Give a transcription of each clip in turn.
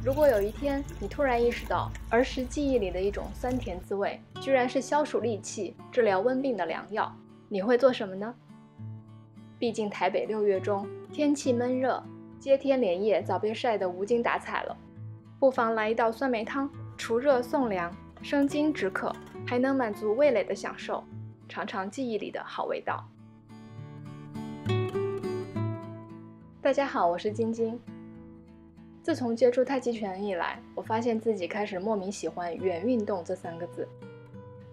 如果有一天你突然意识到儿时记忆里的一种酸甜滋味，居然是消暑利气、治疗温病的良药，你会做什么呢？毕竟台北6月中，天气闷热，接天连夜早被晒得无精打采了，不妨来一道酸梅汤，除热送凉，生津止渴，还能满足味蕾的享受，尝尝记忆里的好味道。大家好，我是晶晶。自从接触太极拳以来，我发现自己开始莫名喜欢圆运动这3个字，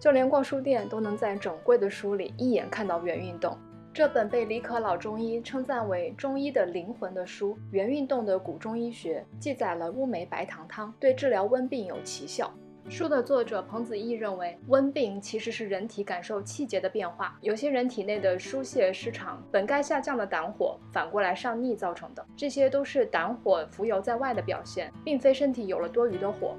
就连逛书店都能在整柜的书里一眼看到圆运动。这本被李可老中医称赞为中医的灵魂的书《圆运动的古中医学》，记载了乌梅白糖汤对治疗温病有奇效。书的作者彭子毅认为，温病其实是人体感受气节的变化，有些人体内的疏泄失常，本该下降的胆火反过来上逆造成的，这些都是胆火浮游在外的表现，并非身体有了多余的火。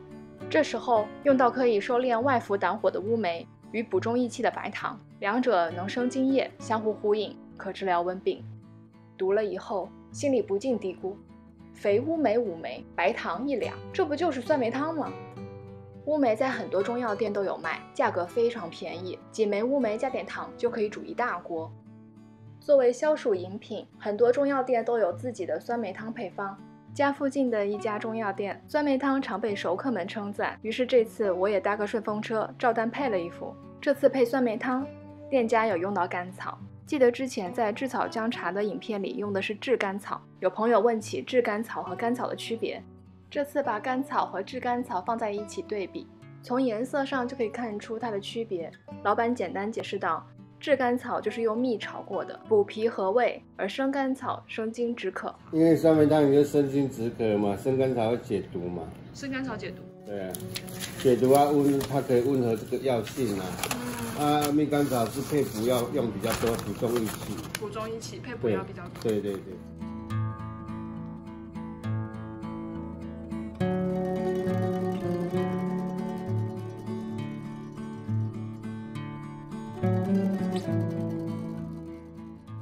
这时候用到可以收敛外浮胆火的乌梅与补中益气的白糖，两者能生津液，相互呼应，可治疗温病。读了以后心里不禁嘀咕，肥乌梅5枚，白糖1两，这不就是酸梅汤吗？乌梅在很多中药店都有卖，价格非常便宜，几枚乌梅加点糖就可以煮一大锅。作为消暑饮品，很多中药店都有自己的酸梅汤配方。家附近的一家中药店，酸梅汤常被熟客们称赞，于是这次我也搭个顺风车，照单配了一副。这次配酸梅汤，店家有用到甘草。记得之前在制草姜茶的影片里用的是炙甘草，有朋友问起炙甘草和甘草的区别。这次把甘草和炙甘草放在一起对比，从颜色上就可以看出它的区别。老板简单解释道，炙甘草就是用蜜炒过的，补脾和胃，而生甘草生津止渴。因为酸梅汤你就生津止渴嘛，生甘草会解毒嘛。生甘草解毒？对啊，解毒啊，它可以温和这个药性啊。蜜甘草是配补药用比较多，补中益气。补中益气，配补药比较多。对对对。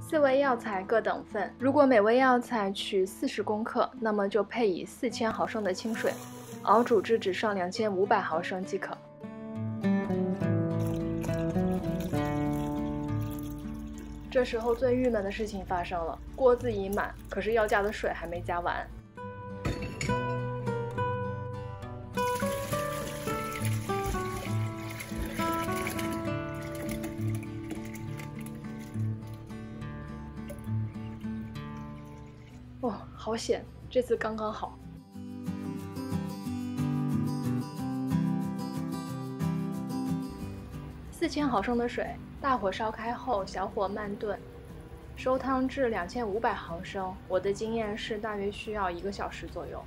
4味药材各等份，如果每味药材取40公克，那么就配以4000毫升的清水，熬煮至只剩2500毫升即可。这时候最郁闷的事情发生了，锅子已满，可是要加的水还没加完。哇，好险！这次刚刚好。4000毫升的水，大火烧开后，小火慢炖，收汤至2500毫升。我的经验是大约需要1个小时左右。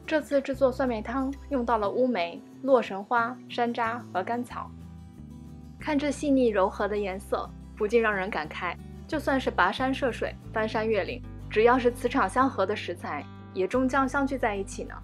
这次制作酸梅汤用到了乌梅、洛神花、山楂和甘草。看这细腻柔和的颜色，不禁让人感慨，就算是跋山涉水、翻山越岭，只要是磁场相合的食材，也终将相聚在一起呢。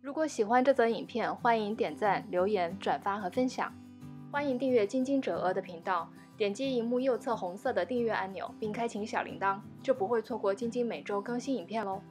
如果喜欢这则影片，欢迎点赞、留言、转发和分享。欢迎订阅津津者阿的频道，点击荧幕右侧红色的订阅按钮，并开启小铃铛，就不会错过津津每周更新影片喽。